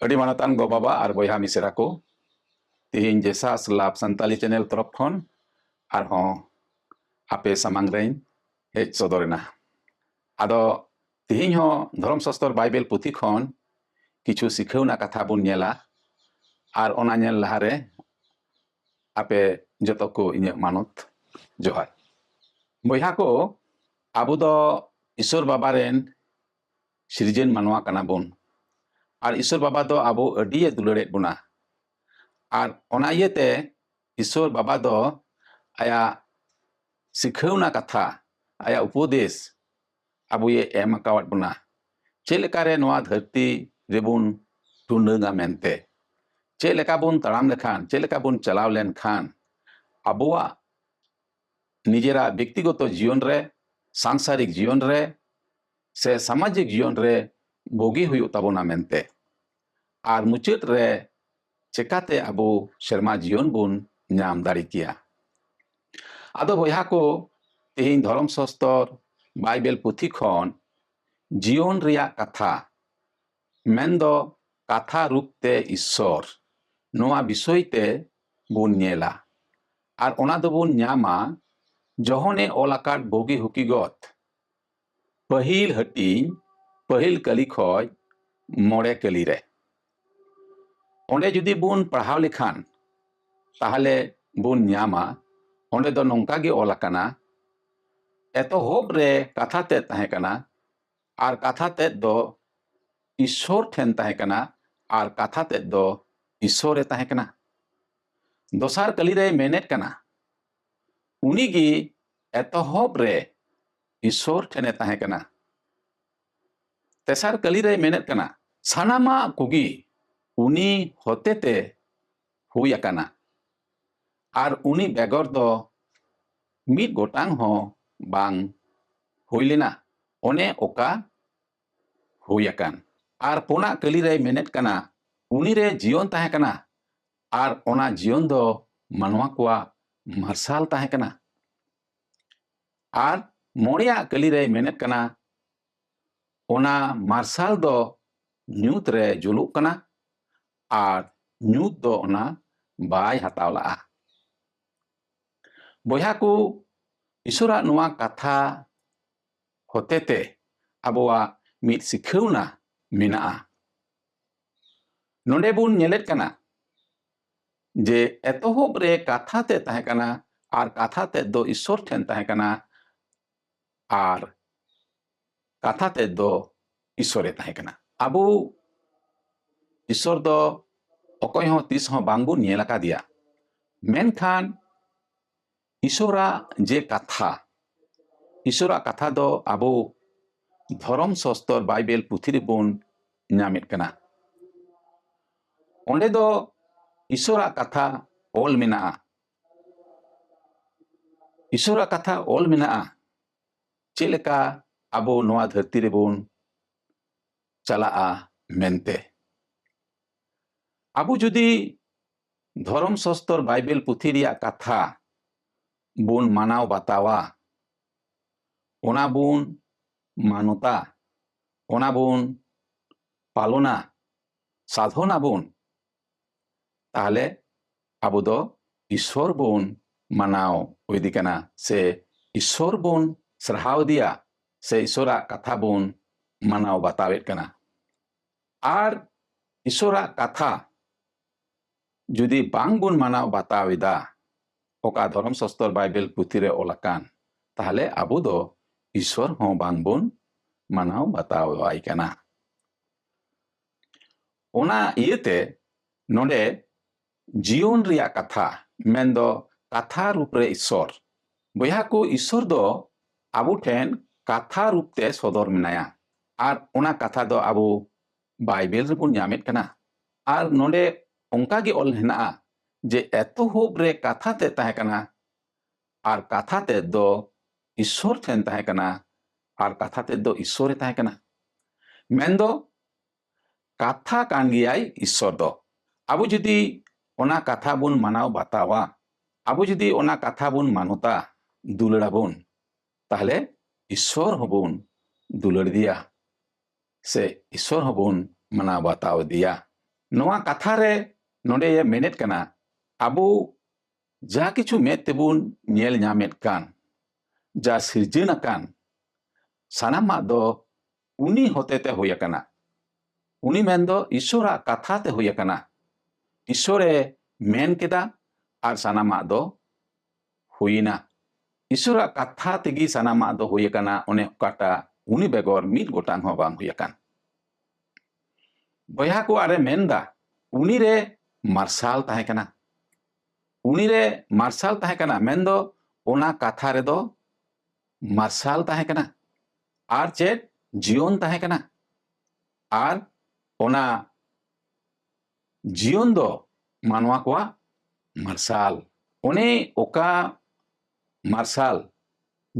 ᱟᱹᱰᱤ ᱢᱟᱱᱚᱛᱟᱱ ᱜᱚ ᱵᱟᱵᱟ ᱟᱨ ᱵᱚᱭᱦᱟ ᱢᱤᱥᱨᱟ ᱠᱚ ᱛᱮᱦᱮᱧ ᱡᱮᱥᱟᱥ ᱞᱟᱵᱷ ᱥᱟᱱᱛᱟᱞᱤ ᱪᱮᱱᱮᱞ ᱛᱚᱨᱚᱯ ᱠᱷᱚᱱ ᱟᱨᱦᱚᱸ ᱟᱯᱮ ᱥᱟᱢᱟᱝ ᱨᱮᱧ ᱦᱮᱡ ᱥᱚᱫᱚᱨᱮᱱᱟ। ᱟᱫᱚ ᱛᱮᱦᱮᱧ ᱦᱚᱸ ᱫᱷᱚᱨᱚᱢ ᱥᱟᱥᱛᱚᱨ ᱵᱟᱭᱵᱮᱞ ᱯᱩᱛᱷᱤ ᱠᱷᱚᱱ ᱠᱤᱪᱷᱩ ᱥᱤᱠᱷᱟᱹᱣᱱᱟ ᱠᱟᱛᱷᱟ ᱵᱚᱱ ᱧᱮᱞᱟ। ᱟᱨ ᱚᱱᱟ ᱧᱮᱞ ᱞᱟᱦᱟᱨᱮ ᱟᱯᱮ ᱡᱚᱛᱚ ᱠᱚ ᱤᱧᱟᱹᱜ ᱢᱟᱱᱚᱛ ᱡᱚᱦᱟᱨ। ᱵᱚᱭᱦᱟ ᱠᱚ ᱟᱵᱚ ᱫᱚ ᱤᱥᱥᱚᱨ ᱵᱟᱵᱟ ᱨᱮᱱ ᱥᱤᱨᱡᱚᱱ ᱢᱟᱱᱣᱟ ᱠᱟᱱᱟ ᱵᱚᱱ। ᱟᱨ ᱤᱥᱥᱚᱨ ᱵᱟᱵᱟ ᱫᱚ ᱟᱵᱚ ᱟᱹᱰᱤᱭ ᱫᱩᱞᱟᱹᱲᱮᱫ ᱵᱚᱱᱟ। ᱟᱨ ᱚᱱᱟ ᱤᱭᱟᱹᱛᱮ ᱤᱥᱥᱚᱨ ᱵᱟᱵᱟ ᱫᱚ ᱟᱭᱟᱜ ᱥᱤᱠᱷᱟᱹᱣᱱᱟ ᱠᱟᱛᱷᱟ ᱟᱭᱟᱜ ᱩᱯᱚᱫᱮᱥ ᱟᱵᱚᱭ ᱮᱢ ᱟᱠᱟᱣᱟᱫ ᱵᱚᱱᱟ। ᱪᱮᱫ ᱞᱮᱠᱟᱨᱮ ᱱᱚᱣᱟ ᱫᱷᱟᱹᱨᱛᱤ ᱨᱮᱵᱚᱱ ᱴᱩᱰᱟᱹᱝᱟ ᱢᱮᱱᱛᱮ, ᱪᱮᱫ ᱞᱮᱠᱟ ᱵᱚᱱ ᱛᱟᱲᱟᱢ ᱞᱮᱠᱷᱟᱱ, ᱪᱮᱫ ᱞᱮᱠᱟ ᱵᱚᱱ ᱪᱟᱞᱟᱣ ᱞᱮᱱᱠᱷᱟᱱ ᱟᱵᱚᱣᱟᱜ ᱱᱤᱡᱮᱨᱟᱜ ᱵᱮᱠᱛᱤᱜᱚᱛᱚ ᱡᱤᱭᱚᱱ ᱨᱮ, ᱥᱟᱝᱥᱟᱨᱤᱠ ᱡᱤᱭᱚᱱ ᱨᱮ ᱥᱮ ᱥᱟᱢᱟᱡᱤᱠ ᱡᱤᱭᱚᱱ ᱨᱮ ᱵᱩᱜᱤ ᱦᱩᱭᱩᱜ ᱛᱟᱵᱚᱱᱟ ᱢᱮᱱᱛᱮ। ᱟᱨ ᱢᱩᱪᱟᱹᱫ ᱨᱮ ᱪᱮᱠᱟᱛᱮ ᱟᱵᱚ ᱥᱮᱨᱢᱟ ᱡᱤᱭᱚᱱ ᱵᱚᱱ ᱧᱟᱢ ᱫᱟᱲᱮ ᱠᱮᱭᱟ। ᱟᱫᱚ ᱵᱚᱭᱦᱟ ko ᱛᱮᱦᱮᱧ ᱫᱷᱚᱨᱚᱢ ᱥᱟᱥᱛᱚᱨ ᱵᱟᱭᱵᱮᱞ ᱯᱩᱛᱷᱤ ᱠᱷᱚᱱ ᱡᱤᱭᱚᱱ ᱨᱮᱭᱟᱜ ᱠᱟᱛᱷᱟ ᱢᱮᱱᱫᱚ ᱠᱟᱛᱷᱟ ᱨূᱯᱛᱮ ᱤᱥᱥᱚᱨ ᱱᱚᱣᱟ ᱵᱤᱥᱚᱭ ᱛᱮ ᱵᱚᱱ ᱧᱮᱞᱟ। ᱟᱨ ᱚᱱᱟ ᱫᱚᱵᱚᱱ ᱧᱟᱢᱟ ᱡᱚᱦᱚᱱᱮ ᱚᱞ ᱟᱠᱟᱫ ᱵᱩᱜᱤ ᱦᱩᱠᱤᱜᱚᱛ ᱯᱟᱹᱦᱤᱞ ᱦᱟᱹᱴᱤᱧ ᱯᱟᱹᱦᱤᱞ ᱠᱟᱹᱞᱤ ᱠᱷᱚᱡ 9 ᱠᱟᱹᱞᱤ ᱨᱮ। ᱚᱸᱰᱮ ᱡᱩᱫᱤ ᱵᱚᱱ ᱯᱟᱲᱦᱟᱣ ᱞᱮᱠᱷᱟᱱ ᱛᱟᱦᱚᱞᱮ ᱵᱚᱱ ᱧᱟᱢᱟ ᱚᱸᱰᱮ ᱫᱚ ᱱᱚᱝᱠᱟ ᱜᱮ ᱚᱞ ᱟᱠᱟᱱᱟ, ᱮᱛᱚᱦᱚᱵ ᱨᱮ ᱠᱟᱛᱷᱟ ᱛᱮᱫ ᱛᱟᱦᱮᱸ ᱠᱟᱱᱟ ᱟᱨ ᱠᱟᱛᱷᱟ ᱛᱮᱫ ᱫᱚ ᱤᱥᱥᱚᱨ ᱴᱷᱮᱱ ᱛᱟᱦᱮᱸ ᱠᱟᱱᱟ ᱟᱨ ᱠᱟᱛᱷᱟ ᱛᱮᱫ ᱫᱚ ᱤᱥᱥᱚᱨᱮ ᱛᱟᱦᱮᱸ ᱠᱟᱱᱟ। ᱫᱚᱥᱟᱨ ᱠᱟᱹᱞᱤ ᱨᱮ ᱢᱮᱱᱮᱫ ᱠᱟᱱᱟ ᱩᱱᱤᱜᱮ ᱮᱛᱚᱦᱚᱵ ᱨᱮ ᱤᱥᱥᱚᱨ ᱴᱷᱮᱱᱮ ᱛᱟᱦᱮᱸ ᱠᱟᱱᱟ। ᱛᱮᱥᱟᱨ ᱠᱟᱹᱞᱤ ᱨᱮ ᱢᱮᱱᱮᱫ ᱠᱟᱱᱟ ᱥᱟᱱᱟᱢᱟᱜ ᱠᱚᱜᱮ ᱩᱱᱤ ᱦᱚᱛᱮᱛᱮ ᱦᱩᱭ ᱟᱠᱟᱱᱟ ᱟᱨ ᱩᱱᱤ ᱵᱮᱜᱚᱨ ᱫᱚ ᱢᱤᱫ ᱜᱚᱴᱟᱝ ᱦᱚᱸ ᱵᱟᱝ ᱦᱩᱭ ᱞᱮᱱᱟ ᱚᱱᱮ ᱚᱠᱟ ᱦᱩᱭ ᱟᱠᱟᱱ। ᱟᱨ ᱯᱩᱱᱟᱜ ᱠᱟᱹᱞᱤ ᱨᱮ ᱢᱮᱱᱮᱫ ᱠᱟᱱᱟ ᱩᱱᱤᱨᱮ ᱡᱤᱭᱚᱱ ᱛᱟᱦᱮᱸ ᱠᱟᱱᱟ ᱟᱨ ᱚᱱᱟ ᱡᱤᱭᱚᱱ ᱫᱚ ᱢᱟᱱᱣᱟ ᱠᱚᱣᱟᱜ ᱢᱟᱨᱥᱟᱞ ᱛᱟᱦᱮᱸ ᱠᱟᱱᱟ। ᱟᱨ 9ᱟᱜ ᱠᱟᱹᱞᱤ ᱨᱮ ᱢᱮᱱᱮᱫ ᱠᱟᱱᱟ ᱚᱱᱟ ᱢᱟᱨᱥᱟᱞ ᱫᱚ ᱧᱩᱛ ᱨᱮ ᱡᱩᱞᱩᱜ ᱠᱟᱱᱟ ᱟᱨ ᱧᱩᱛ ᱫᱚ ᱚᱱᱟ ᱵᱟᱭ ᱦᱟᱛᱟᱣ ᱞᱟᱜᱼᱟ। ᱵᱚᱭᱦᱟ ᱠᱚ ᱤᱥᱥᱚᱨᱟᱜ ᱱᱚᱣᱟ ᱠᱟᱛᱷᱟ ᱦᱚᱛᱮᱛᱮ ᱟᱵᱚᱣᱟᱜ ᱢᱤᱫ ᱥᱤᱠᱷᱟᱹᱣᱱᱟ ᱢᱮᱱᱟᱜᱼᱟ। ᱱᱚᱰᱮ ᱵᱚᱱ ᱧᱮᱞᱮᱫ ᱠᱟᱱᱟ ᱡᱮ ᱮᱛᱚᱦᱚᱵ ᱨᱮ ᱠᱟᱛᱷᱟ ᱛᱮ ᱛᱟᱦᱮᱸ ᱠᱟᱱᱟ ᱟᱨ ᱠᱟᱛᱷᱟ ᱛᱮᱫ ᱫᱚ ᱤᱥᱥᱚᱨ ᱴᱷᱮᱱ ᱛᱟᱦᱮᱸ ᱠᱟᱱᱟ ᱟর ᱠᱟᱛᱷᱟ ᱛᱮᱫ ᱫᱚ ᱤᱥᱥᱚᱨᱮ ᱛᱟᱦᱮᱸ ᱠᱟᱱᱟ। ᱟᱵᱚ ᱤᱥᱥᱚᱨ ᱫᱚ ᱚᱠᱚᱭ ᱦᱚᱸ ᱛᱤᱥ ᱦᱚᱸ ᱵᱟᱝᱵᱚᱱ ᱧᱮᱞ ᱟᱠᱟᱫᱮᱭᱟ, ᱢᱮᱱᱠᱷᱟᱱ ᱤᱥᱥᱚᱨᱟᱜ ᱡᱮ ᱠᱟᱛᱷᱟ, ᱤᱥᱥᱚᱨᱟᱜ ᱠᱟᱛᱷᱟ ᱫᱚ ᱟᱵᱚ ᱫᱷᱚᱨᱚᱢ ᱥᱟᱥᱛᱚᱨ ᱵᱟᱭᱵᱮᱞ ᱯᱩᱛᱷᱤ ᱨᱮᱵᱚᱱ ᱧᱟᱢᱮᱫ ᱠᱟᱱᱟ। ᱚᱸᱰᱮ ᱫᱚ ᱤᱥᱥᱚᱨᱟᱜ ᱠᱟᱛᱷᱟ ᱚᱞ ᱢᱮᱱᱟᱜᱼᱟ। ᱤᱥᱥᱚᱨᱟᱜ ᱠᱟᱛᱷᱟ ᱚᱞ ᱢᱮᱱᱟᱜᱼᱟ ᱪᱮᱫ ᱞᱮᱠᱟ ᱟᱵᱚ ᱱᱚᱣᱟ ᱫᱷᱟᱹᱨᱛᱤ ᱨᱮᱵᱚᱱ ᱪᱟᱞᱟᱜᱼᱟ ᱢᱮᱱᱛᱮ। ᱟᱵᱚ ᱡᱩᱫᱤ ᱫᱷᱚᱨᱚᱢ ᱥᱟᱥᱛᱚᱨ ᱵᱟᱭᱵᱮᱞ ᱯᱩᱛᱷᱤ ᱨᱮᱭᱟᱜ ᱠᱟᱛᱷᱟ ᱵᱚᱱ ᱢᱟᱱᱟᱣ ᱵᱟᱛᱟᱣᱟ, ᱚᱱᱟ ᱵᱚᱱ ᱢᱟᱱᱚᱛᱟ, ᱚᱱᱟ ᱵᱚᱱ ᱯᱟᱞᱚᱱᱟ, ᱥᱟᱫᱷᱚᱱᱟ ᱵᱚᱱ, তাহলে আবো দ ঈশ্বর বোন মানাও ওইদি কানা সে ঈশ্বর বোন সরহাও দিয়া সে ঈশ্বরা কথা বোন মানাও বাতাওয়েত কানা। আর ঈশ্বরা কথা যদি বাং বোন মানাও বাতাওয়েদা ওকা ধর্ম শাস্ত্র বাইবেল পুথিরে ওলাকান তাহলে আবো দ ঈশ্বর হো বাং বোন মানাও বাতাওয়াই কানা। ওনা ইয়েতে নডে জীবন রিয়া কথা মেনদো কাথা রূপরে ঈশ্বর। বইহা কো ঈশ্বর দো আবু ঠেন কাথা রূপতে সদর মেনায়া আর ওনা কাথা দো আবু বাইবেল রেবুন ᱧᱟᱢᱮᱫ ᱠᱟᱱᱟ। আর নডে অঙ্কাগে অল হেনাᱜᱼᱟ যে এতহব রে কাথা তে তাহে কানা আর কাথা তে দো ঈশ্বর ঠেন তাহে কানা আর কাথা তে দো ঈশ্বরে তাহে কানা। মেনদো কাথা কান গিয়াই ঈশ্বর দো। আবু যদি ওনা কাথা বুন মানাও বাতাওয়া, আবু যদি ওনা কাথা বুন মানতা দুলড়াবুন তাহলে ঈশ্বর হবুন দুলড় দিয়া সে ঈশ্বর হবুন মানা বাতাও দিয়া। ᱱᱚᱣᱟ ᱠᱟᱛᱷᱟ ᱨᱮ ᱱᱚᱰᱮ ᱢᱮᱱᱮᱫ ᱠᱟᱱᱟ ᱟᱵᱚ ᱡᱟ ᱠᱤᱪᱷᱩ ᱢᱮᱫ ᱛᱮᱵᱚᱱ ᱧᱮᱞ ᱧᱟᱢᱮᱫ ᱠᱟᱱ ᱡᱟ ᱥᱤᱨᱡᱟᱹᱱ ᱟᱠᱟᱱ ᱥᱟᱱᱟᱢᱟᱜ ᱫᱚ ᱩᱱᱤ ᱦᱚᱛᱮᱛᱮ ᱦᱩᱭ ᱟᱠᱟᱱᱟ। ᱩᱱᱤ ᱢᱮᱱᱫᱚ ᱤᱥᱥᱚᱨᱟᱜ ᱠᱟᱛᱷᱟ ᱛᱮ ᱦᱩᱭ ᱟᱠᱟᱱᱟ। ᱤᱥᱥᱚᱨᱮ ᱢᱮᱱ ᱠᱮᱫᱟ ᱟᱨ ᱥᱟᱱᱟᱢᱟᱜ ᱫᱚ ᱦᱩᱭᱱᱟ। ᱤᱥᱥᱚᱨᱟᱜ ᱠᱟᱛᱷᱟ ᱛᱮᱜᱮ ᱥᱟᱱᱟᱢᱟᱜ ᱫᱚ ᱦᱩᱭ ᱟᱠᱟᱱᱟ, ᱚᱱᱮ ᱚᱠᱟᱴᱟᱜ ᱩᱱᱤ ᱵᱮᱜᱚᱨ ᱢᱤᱫ ᱜᱚᱴᱟᱝ ᱦᱚᱸ ᱵᱟᱝ ᱦᱩᱭ ᱟᱠᱟᱱ। ᱵᱚᱭᱦᱟ ᱠᱚ ᱟᱨᱮ ᱢᱮᱱᱫᱟ ᱩᱱᱤᱨᱮ ᱢᱟᱨᱥᱟᱞ ᱛᱟᱦᱮᱸ ᱠᱟᱱᱟ। ᱩᱱᱤᱨᱮ ᱢᱟᱨᱥᱟᱞ ᱛᱟᱦᱮᱸ ᱠᱟᱱᱟ ᱢᱮᱱᱫᱚ ᱚᱱᱟ ᱠᱟᱛᱷᱟ ᱨᱮᱫᱚ ᱢᱟᱨᱥᱟᱞ ᱛᱟᱦᱮᱸ ᱠᱟᱱᱟ ᱟᱨ ᱪᱮᱫ ᱡᱤᱭᱚᱱ ᱛᱟᱦᱮᱸ ᱠᱟᱱᱟ। ᱟᱨ ᱚᱱᱟ ᱡᱤᱭᱚᱱ ᱫᱚ ᱢᱟᱱᱣᱟ ᱠᱚᱣᱟᱜ ᱢᱟᱨᱥᱟᱞ। ᱚᱱᱮ ᱚᱠᱟ ᱢᱟᱨᱥᱟᱞ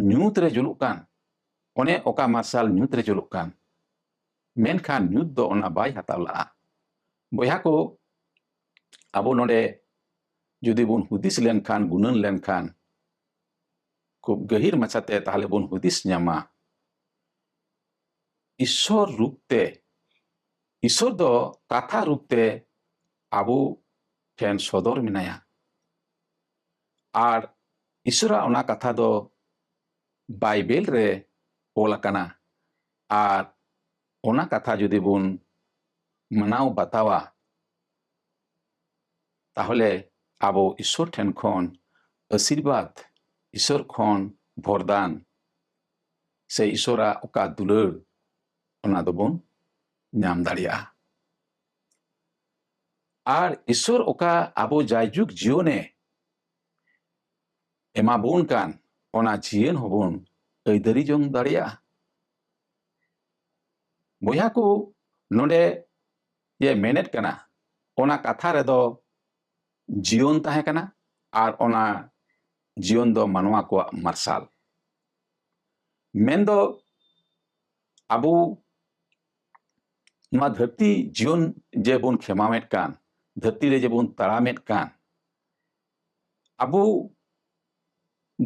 ᱧᱩᱛ ᱨᱮ ᱡᱩᱞᱩᱜ ᱠᱟᱱ, ᱚᱱᱮ ᱚᱠᱟ ᱢᱟᱨᱥᱟᱞ ᱧᱩᱛ ᱨᱮ ᱡᱩᱞᱩᱜ ᱠᱟᱱ, ᱢᱮᱱᱠᱷᱟन ᱧᱩᱛ ᱫᱚ ᱚᱱᱟ ᱵᱟᱭ ᱦᱟᱛᱟᱣ ᱞᱟᱜᱼᱟ। ᱵᱚᱭᱦᱟ ᱠᱚ ᱟᱵᱚ ᱱᱚᱰᱮ ᱡᱩᱫᱤ ᱵᱚᱱ ᱦᱩᱫᱤᱥ ᱞᱮᱱᱠᱷᱟन ᱜᱩᱱᱟᱹᱱ ᱞᱮᱱᱠᱷᱟन খুব গভীর মাছাতে তাহলে বন হুদিস ᱧᱟᱢᱟ ঈশ্বর রূপতে ঈশ্বর ᱫᱚ ᱠᱟᱛᱷᱟ ᱨূᱯতে ᱟᱵᱚ ᱴᱷᱮᱱ ᱥᱚᱫᱚᱨ ᱢᱮᱱᱟᱭᱟ। ᱟᱨ ᱤᱥᱥᱚᱨᱟᱜ ᱚᱱᱟ ᱠᱟᱛᱷᱟ ᱫᱚ ᱵᱟᱭᱵᱮᱞ ᱨᱮ ᱚᱞ ᱟᱠᱟᱱᱟ। ᱟᱨ ᱚᱱᱟ ᱠᱟᱛᱷᱟ ᱡᱩᱫᱤ ᱵᱚᱱ ᱢᱟᱱᱟᱣ ᱵᱟᱛᱟᱣᱟ তাহলে ᱟᱵᱚ ঈশ্বর ᱴᱷᱮᱱ ᱠᱷᱚᱱ ᱟশᱤᱨᱵᱟᱫ, ঈশ্বর ᱠᱷᱚᱱ ᱵᱚᱨᱫᱟᱱ ᱥᱮ ঈশ্বᱨᱟᱜ ᱚᱠᱟ ᱫᱩᱞᱟᱹᱲ ᱚᱱᱟ ᱫᱚᱵᱚᱱ ᱧᱟᱢ ᱫᱟᱲᱮᱭᱟᱜᱼᱟ। ᱟᱨ ঈশ্বর ᱚᱠᱟ ᱟᱵᱚ ᱡᱟᱭᱡᱩᱜᱽ ᱡᱤᱭᱚᱱᱮ ᱮᱢᱟᱵᱚᱱ ᱠᱟᱱ ᱚᱱᱟ ᱡᱤᱭᱚᱱ ᱦᱚᱸᱵᱚᱱ ᱟᱹᱭᱫᱟᱹᱨᱤ ᱡᱚᱝ ᱫᱟᱲᱮᱭᱟᱜᱼᱟ। ᱵᱚᱭᱦᱟ ᱠᱚ ᱱᱚᱰᱮ ᱢᱮᱱᱮᱫ ᱠᱟᱱᱟ ᱚᱱᱟ ᱠᱟᱛᱷᱟ ᱨᱮᱫᱚ ᱡᱤᱭᱚᱱ ᱛᱟᱦᱮᱸ ᱠᱟᱱᱟ ᱟᱨ ᱚᱱᱟ ᱡᱤᱭᱚᱱ ᱫᱚ ᱢᱟᱱᱣᱟ ᱠᱚᱣᱟᱜ ᱢᱟᱨᱥᱟᱞ। ᱢᱮᱱᱫᱚ ᱟᱵᱚ ᱱᱚᱣᱟ ᱫᱷᱟᱹᱨᱛᱤ ᱡᱤᱭᱚᱱ ᱡᱮᱵᱚᱱ ᱠᱷᱮᱢᱟᱣᱮᱫ ᱠᱟᱱ, ᱫᱷᱟᱹᱨᱛᱤ ᱨᱮ ᱡᱮᱵᱚᱱ ᱛᱟᱲᱟᱢᱮᱫ ᱠᱟᱱ, ᱟᱵᱚ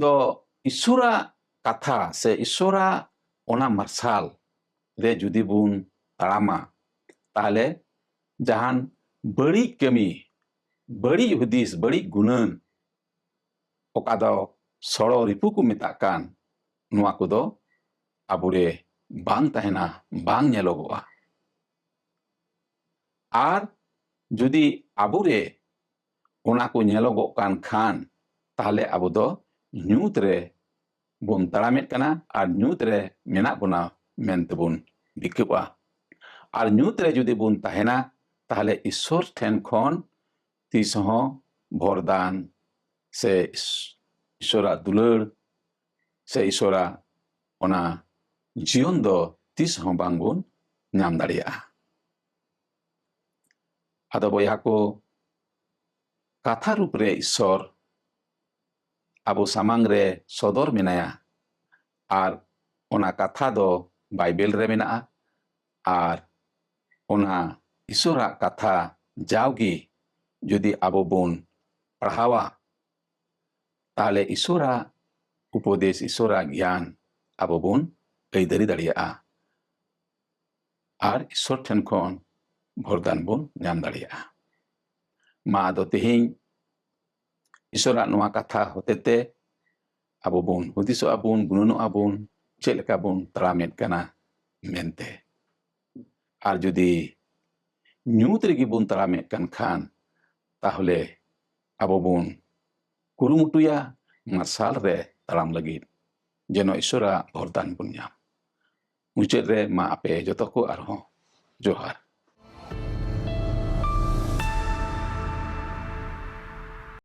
ᱫᱚ ᱤᱥᱥᱚᱨᱟᱜ ᱠᱟᱛᱷᱟ ᱥᱮ ᱤᱥᱥᱚᱨᱟᱜ ᱚᱱᱟ ᱢᱟᱨᱥᱟᱞ ᱨᱮ ᱡᱩᱫᱤ ᱵᱚᱱ ᱛᱟᱲᱟᱢᱟ তাহলে ᱡᱟᱦᱟᱱ ᱵᱟᱹᱲᱤᱡ ᱠᱟᱹᱢᱤ, ᱵᱟᱹᱲᱤᱡ ᱦᱩᱫᱤᱥ, ᱵᱟᱹᱲᱤᱡ ᱜᱩᱱᱟᱹᱱ ᱚᱠᱟ ᱫᱚ ᱥᱚᱲᱚ ᱨᱤᱯᱩ ᱠᱚ ᱢᱮᱛᱟᱜ ᱠᱟᱱ ᱱᱚᱣᱟ ᱠᱚᱫᱚ ᱟᱵᱚᱨᱮ ᱵᱟᱝ ᱛᱟᱦᱮᱱᱟ, ᱵᱟᱝ ᱧᱮᱞᱚᱜᱚᱜᱼᱟ। ᱟᱨ ᱡᱩᱫᱤ ᱟᱵᱚᱨᱮ ᱚᱱᱟ ᱠᱚ ᱧᱮᱞᱚᱜᱚᱜ ᱠᱟᱱ ᱠᱷᱟᱱ তাহলে ᱟᱵᱚ ᱫᱚ ᱧᱩᱛ ᱨᱮ ᱵᱚᱱ ᱛᱟᱲᱟᱢᱮᱫ ᱠᱟᱱᱟ ᱟᱨ ᱧᱩᱛ ᱨᱮ ᱢᱮᱱᱟᱜ ᱵᱚᱱᱟ ᱢᱮᱱᱛᱮᱵᱚᱱ ᱵᱤᱠᱟᱹᱜᱼᱟ। ᱟᱨ ᱧᱩᱛ ᱨᱮ ᱡᱩᱫᱤ ᱵᱚᱱ ᱛᱟᱦᱮᱱᱟ তাহলে ঈশ্বর ᱴᱷᱮᱱ ᱠᱷᱚᱱ ᱛᱤᱥ ᱦᱚᱸ ᱵᱚᱨᱫᱟᱱ ᱥᱮ ঈশ্বরাᱜ ᱫᱩᱞᱟᱹᱲ ᱥᱮ ঈশ্বরাᱜ ᱚᱱᱟ ᱡᱤᱭᱚᱱ ᱫᱚ ᱛᱤᱥ ᱦᱚᱸ ᱵᱟᱝᱵᱚᱱ ᱧᱟᱢ ᱫᱟᱲᱮᱭᱟᱜᱼᱟ। ᱟᱫᱚ ᱵᱚᱭᱦᱟ ᱠᱚ ᱠᱟᱛᱷᱟ ᱨᱩᱯ ᱨᱮ ঈশ্বর ᱟᱵᱚ ᱥᱟᱢᱟᱝ ᱨᱮ ᱥᱚᱫᱚᱨ ᱢᱮᱱᱟᱭᱟ। ᱟᱨ ᱚᱱᱟ ᱠᱟᱛᱷᱟ ᱫᱚ ᱵᱟᱭᱵᱮᱞ ᱨᱮ ᱢᱮᱱᱟᱜᱼᱟ। ᱟᱨ ᱚᱱᱟ ঈশ্বরাᱜ ᱠᱟᱛᱷᱟ ᱡᱟᱣᱜᱮ ᱡᱩᱫᱤ ᱟᱵᱚ ᱵᱚᱱ ᱯᱟᱲᱦᱟᱣᱟ তাহলে ঈশ্বরাᱜ উপদেশ, ঈশ্বরাᱜ জ্ঞান ᱟᱵᱚ ᱵᱚᱱ ᱟᱹᱭᱫᱟᱹᱨᱤ ᱫᱟᱲᱮᱭᱟᱜᱼᱟ। ᱟᱨ ঈশ্বর ᱴᱷᱮᱱ ᱠᱷᱚᱱ ᱵᱚᱨᱫᱟᱱ ᱵᱚᱱ ᱧᱟᱢ ᱫᱟᱲᱮᱭᱟᱜᱼᱟ। ᱢᱟ ᱟᱫᱚ ᱛᱮᱦᱮᱧ ঈশ্বরাᱜ ᱱᱚᱣᱟ ᱠᱟᱛᱷᱟ ᱦᱚᱛᱮᱛᱮ ᱟᱵᱚ ᱵᱚᱱ ᱦᱩᱫᱤᱥᱚᱜᱼᱟ ᱵᱚᱱ, ᱜᱩᱱᱟᱹᱱᱚᱜᱼᱟ ᱵᱚᱱ ᱪᱮᱫ ᱞᱮᱠᱟ ᱵᱚᱱ ᱛᱟᱲᱟᱢᱮᱫ ᱠᱟᱱᱟ ᱢᱮᱱᱛᱮ। ᱟᱨ ᱡᱩᱫᱤ ᱧᱩᱛ ᱨᱮᱜᱮ ᱵᱚᱱ ᱛᱟᱲᱟᱢᱮᱫ ᱠᱟᱱ ᱠᱷᱟᱱ তাহলে ᱟᱵᱚ ᱵᱚᱱ ᱠᱩᱨᱩᱢᱩᱴᱩᱭᱟ ᱢᱟᱨᱥᱟᱞ ᱨᱮ ᱛᱟᱲᱟᱢ ᱞᱟᱹᱜᱤᱫ ᱡᱮᱱᱚ ঈশ্বরাᱜ ᱵᱚᱨᱫᱟᱱ ᱵᱚᱱ ᱧᱟᱢ। ᱢᱩᱪᱟᱹᱫ ᱨᱮ ᱢᱟ ᱟᱯᱮ ᱡᱚᱛᱚ ᱠᱚ ᱟᱨᱦᱚᱸ ᱡᱚᱦᱟᱨ।